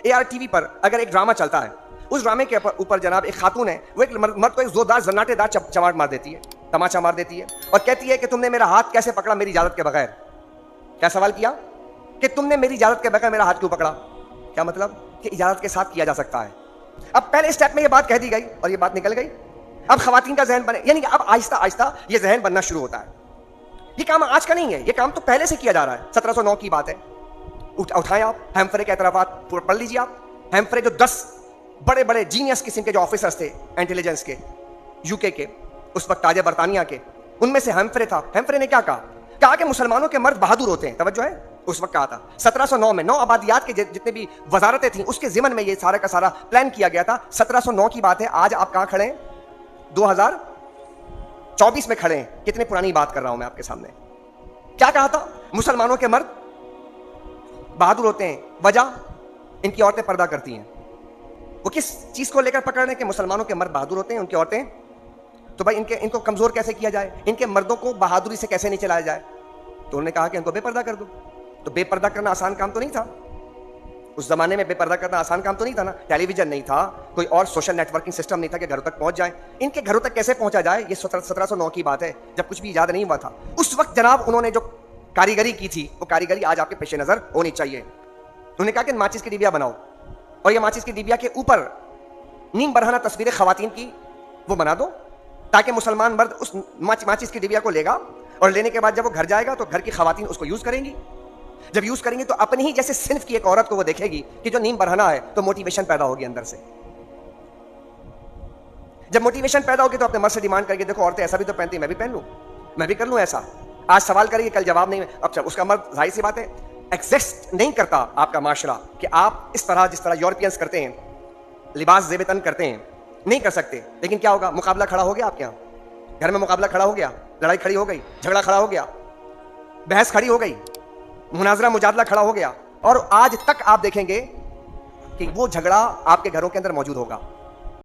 AR TV पर अगर एक ड्रामा चलता है, उस ड्रामे के ऊपर जनाब एक खातून है, वो एक मर्द को एक जोरदार जन्नाटेदार चमाट मार देती है, तमाचा मार देती है और कहती है कि तुमने मेरा हाथ कैसे पकड़ा मेरी इजाजत के बगैर। क्या सवाल किया कि तुमने मेरी इजाजत के बगैर मेरा हाथ क्यों पकड़ा? क्या मतलब कि इजाजत के साथ किया जा सकता है। अब पहले स्टेप में ये बात कह दी गई और ये बात निकल गई। अब खवातीन का जहन बने, यानी कि अब आहिस्ता आहिस्ता ये जहन बनना शुरू होता है। ये काम आज का नहीं है, ये काम तो पहले से किया जा रहा है। 1709 की बात है। उठाएं आप हैम्फ्रे के एतराफात पढ़ लीजिए आप। हैम्फ्रे जो 10 बड़े बड़े जीनियस किस्म के जो ऑफिसर्स थे इंटेलिजेंस के, यूके के, उस वक्त ताज बरतानिया के, उनमें से हैम्फ्रे था। हैम्फ्रे ने क्या कहा कि मुसलमानों के मर्द बहादुर होते हैं। तवज्जो है, उस वक्त कहा था 1709 में 9 आबादियात के जितने भी वजारतें थी उसके जिम्मन में ये सारा का सारा प्लान किया गया था। 1709 की बात है। आज आप कहां खड़े हैं? 2024 में खड़े हैं। कितनी पुरानी बात कर रहा हूं मैं आपके सामने। क्या कहा था? मुसलमानों के मर्द बहादुर होते हैं। वजह, इनकी औरतें पर्दा करती हैं। वो किस चीज को लेकर पकड़ रहे हैं कि मुसलमानों के मर्द बहादुर होते हैं, उनकी औरतें? तो भाई इनको कमजोर कैसे किया जाए, इनके मर्दों को बहादुरी से कैसे नहीं चलाया जाए? तो उन्होंने कहा कि इनको बेपर्दा कर दो। तो बेपर्दा करना आसान काम तो नहीं था उस जमाने में। बेपर्दा करना आसान काम तो नहीं था ना। टेलीविजन नहीं था, कोई और सोशल नेटवर्किंग सिस्टम नहीं था कि घरों तक पहुंच जाए। इनके घरों तक कैसे पहुंचा जाए? ये 1709 की बात है, जब कुछ भी इजाद नहीं हुआ था। उस वक्त जनाब उन्होंने जो कारीगरी की थी, वो कारीगरी आज आपके पेश नजर होनी चाहिए। उन्होंने कहा कि माचिस की डिबिया बनाओ और ये माचिस की डिबिया के ऊपर नीम बरहाना तस्वीरें खवातीन की वो बना दो, ताकि मुसलमान मर्द उस माचिस की डिबिया को लेगा और लेने के बाद जब वो घर जाएगा तो घर की खवातीन उसको यूज करेंगी। जब यूज करेंगी तो अपनी ही जैसे सिन्फ की एक औरत को वो देखेगी कि जो नीम बरहाना है, तो मोटिवेशन पैदा होगी अंदर से। जब मोटिवेशन पैदा होगी तो अपने मर्द से डिमांड करेगी, देखो औरतें ऐसा भी तो पहनती, मैं भी पहन लूं, मैं भी कर लूं ऐसा। आज सवाल करेगी, कल जवाब नहीं। अब उसका मर्द जाहिर सी बात है एग्जिस्ट नहीं करता आपका माशरा कि आप इस तरह जिस तरह यूरोपियंस करते हैं, लिबास ज़ेब-ए-तन करते हैं, नहीं कर सकते। लेकिन क्या होगा? मुकाबला खड़ा हो गया आपके यहाँ घर में, मुकाबला खड़ा हो गया, लड़ाई खड़ी हो गई, झगड़ा खड़ा हो गया, बहस खड़ी हो गई, मुनाजरा मुजादला खड़ा हो गया। और आज तक आप देखेंगे कि वो झगड़ा आपके घरों के अंदर मौजूद होगा।